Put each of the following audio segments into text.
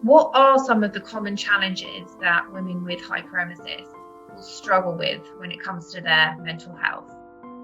What are some of the common challenges that women with hyperemesis will struggle with when it comes to their mental health?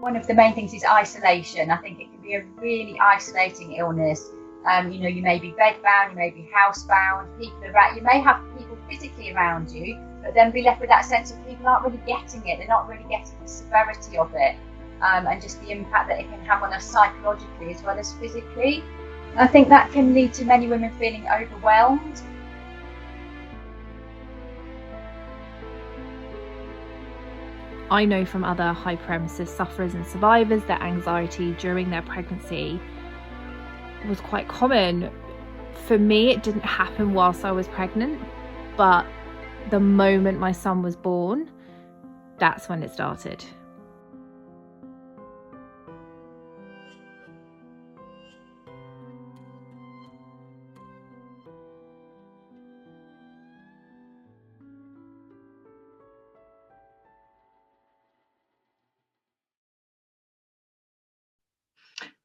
One of the main things is isolation. I think it can be a really isolating illness. You may be bedbound, you may be housebound, you may have people physically around you, but then be left with that sense of people aren't really getting it, they're not really getting the severity of it, and just the impact that it can have on us psychologically as well as physically. I think that can lead to many women feeling overwhelmed. I know from other hyperemesis sufferers and survivors that anxiety during their pregnancy was quite common. For me, it didn't happen whilst I was pregnant, but the moment my son was born, that's when it started.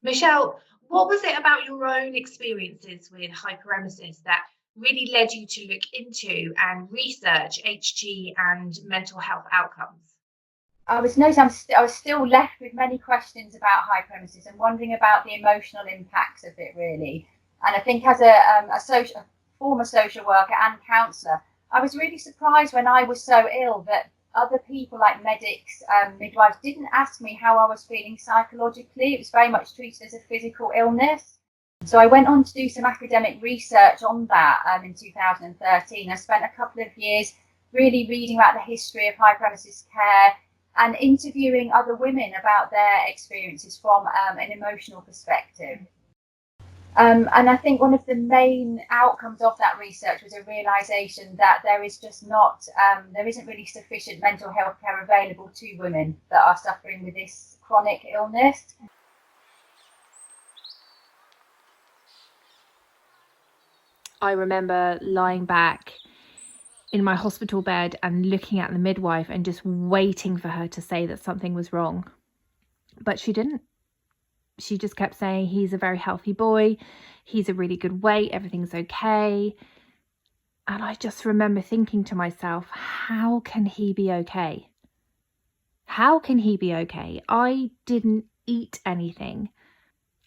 Michelle, what was it about your own experiences with hyperemesis that really led you to look into and research HG and mental health outcomes? I was still left with many questions about hyperemesis and wondering about the emotional impacts of it, really. And I think as a former social worker and counsellor, I was really surprised when I was so ill that other people like medics, midwives didn't ask me how I was feeling psychologically. It was very much treated as a physical illness. So I went on to do some academic research on that in 2013. I spent a couple of years really reading about the history of hyperemesis care and interviewing other women about their experiences from an emotional perspective. And I think one of the main outcomes of that research was a realisation that there isn't really sufficient mental health care available to women that are suffering with this chronic illness. I remember lying back in my hospital bed and looking at the midwife and just waiting for her to say that something was wrong. But she didn't. She just kept saying, he's a very healthy boy, he's a really good weight, everything's okay. And I just remember thinking to myself, how can he be okay? How can he be okay? I didn't eat anything.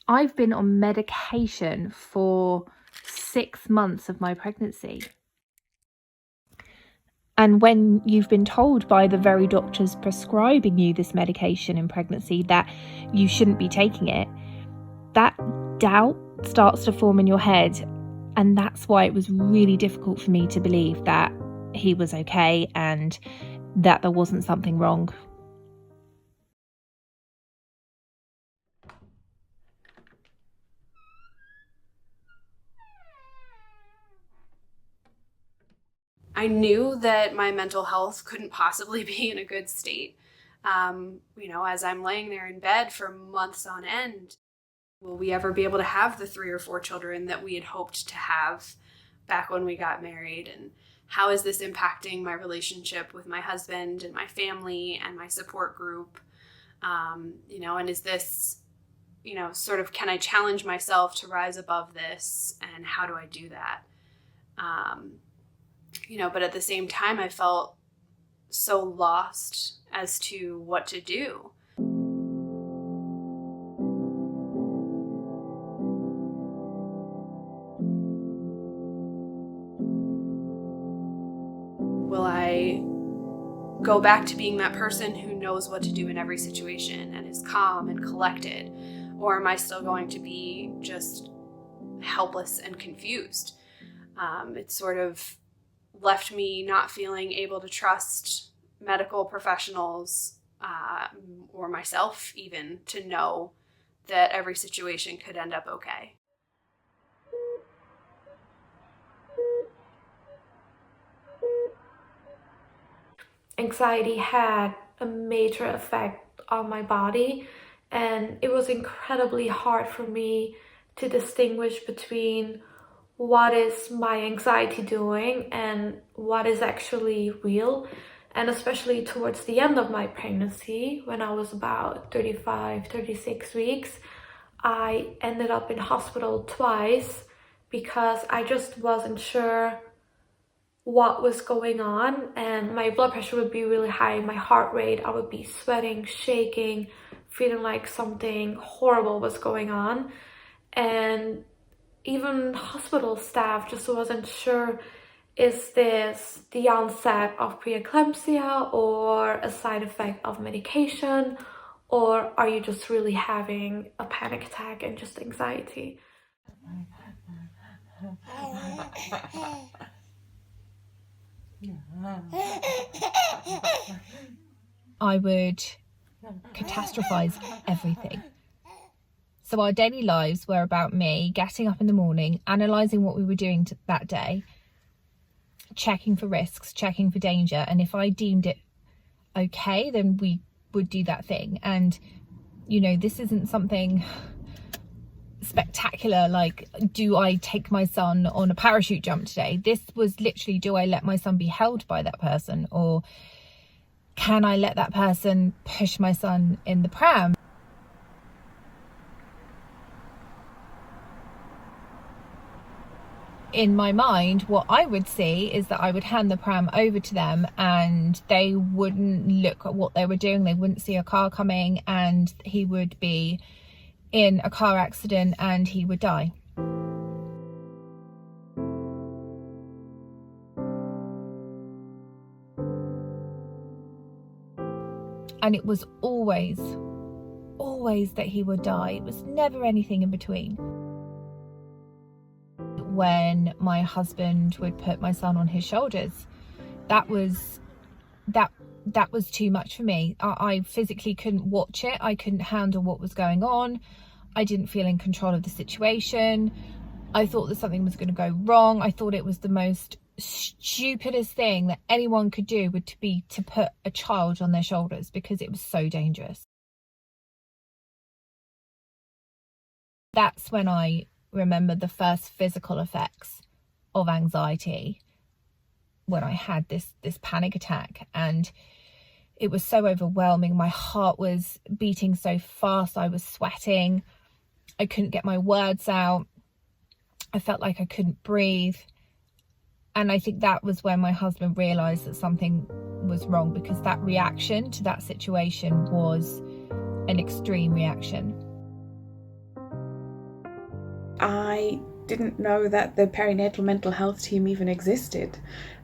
I've been on medication for 6 months of my pregnancy. And when you've been told by the very doctors prescribing you this medication in pregnancy that you shouldn't be taking it, that doubt starts to form in your head. And that's why it was really difficult for me to believe that he was okay and that there wasn't something wrong. I knew that my mental health couldn't possibly be in a good state. As I'm laying there in bed for months on end, will we ever be able to have the 3 or 4 children that we had hoped to have back when we got married? And how is this impacting my relationship with my husband and my family and my support group? And is this, sort of, can I challenge myself to rise above this? And how do I do that? But at the same time, I felt so lost as to what to do. Will I go back to being that person who knows what to do in every situation and is calm and collected? Or am I still going to be just helpless and confused? It's sort of left me not feeling able to trust medical professionals or myself even to know that every situation could end up okay. Anxiety had a major effect on my body, and it was incredibly hard for me to distinguish between what is my anxiety doing and what is actually real. And especially towards the end of my pregnancy, when I was about 35, 36 weeks, I ended up in hospital twice because I just wasn't sure what was going on, and my blood pressure would be really high, my heart rate, I would be sweating, shaking, feeling like something horrible was going on. And even hospital staff just wasn't sure, is this the onset of preeclampsia or a side effect of medication, or are you just really having a panic attack and just anxiety? I would catastrophize everything. So our daily lives were about me getting up in the morning, analysing what we were doing that day, checking for risks, checking for danger, and if I deemed it okay, then we would do that thing. And, you know, this isn't something spectacular like, do I take my son on a parachute jump today? This was literally, do I let my son be held by that person, or can I let that person push my son in the pram? In my mind, what I would see is that I would hand the pram over to them and they wouldn't look at what they were doing. They wouldn't see a car coming and he would be in a car accident and he would die. And it was always that he would die. It was never anything in between. When my husband would put my son on his shoulders, that was too much for me. I physically couldn't watch it. I couldn't handle what was going on. I didn't feel in control of the situation. I thought that something was going to go wrong. I thought it was the most stupidest thing that anyone could do would be to put a child on their shoulders, because it was so dangerous. That's when I remember the first physical effects of anxiety, when I had this panic attack, and it was so overwhelming. My heart was beating so fast, I was sweating, I couldn't get my words out, I felt like I couldn't breathe. And I think that was when my husband realised that something was wrong, because that reaction to that situation was an extreme reaction. I didn't know that the perinatal mental health team even existed.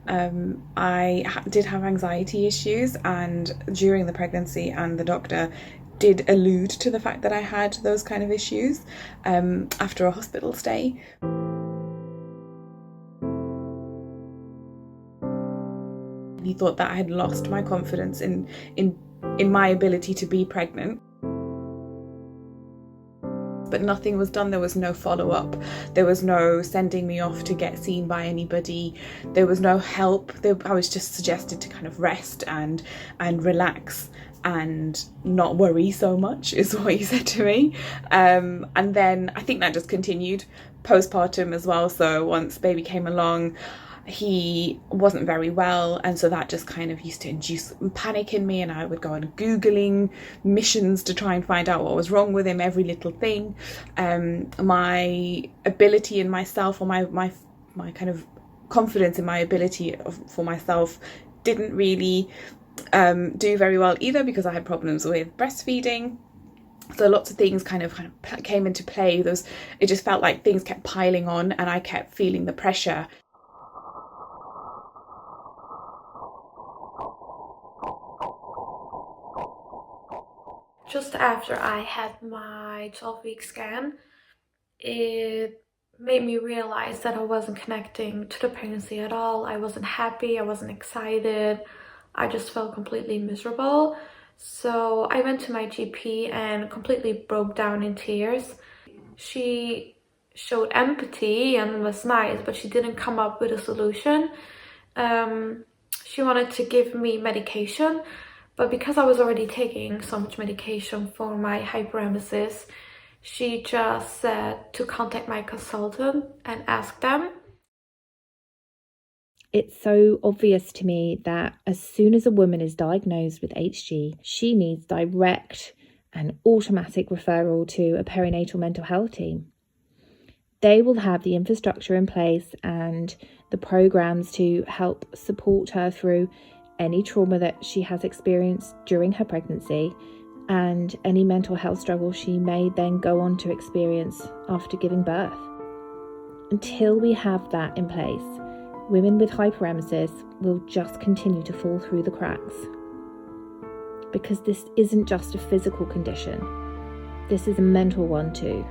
I did have anxiety issues, and during the pregnancy, and the doctor did allude to the fact that I had those kind of issues after a hospital stay. He thought that I had lost my confidence in my ability to be pregnant. But nothing was done. There was no follow-up. There was no sending me off to get seen by anybody. There was no help. I was just suggested to kind of rest and relax and not worry so much, is what he said to me. And then I think that just continued postpartum as well. So once baby came along, he wasn't very well, and so that just kind of used to induce panic in me, and I would go on Googling missions to try and find out what was wrong with him, every little thing. My ability in myself, or my kind of confidence in my ability for myself, didn't really do very well either, because I had problems with breastfeeding. So lots of things kind of came into play. It just felt like things kept piling on, and I kept feeling the pressure. Just after I had my 12-week scan, it made me realize that I wasn't connecting to the pregnancy at all. I wasn't happy, I wasn't excited, I just felt completely miserable. So I went to my GP and completely broke down in tears. She showed empathy and was nice, but she didn't come up with a solution. She wanted to give me medication, but because I was already taking so much medication for my hyperemesis, she just said to contact my consultant and ask them. It's so obvious to me that as soon as a woman is diagnosed with HG, she needs direct and automatic referral to a perinatal mental health team. they will have the infrastructure in place and the programs to help support her through any trauma that she has experienced during her pregnancy and any mental health struggle she may then go on to experience after giving birth. Until we have that in place, women with hyperemesis will just continue to fall through the cracks. Because this isn't just a physical condition, this is a mental one too.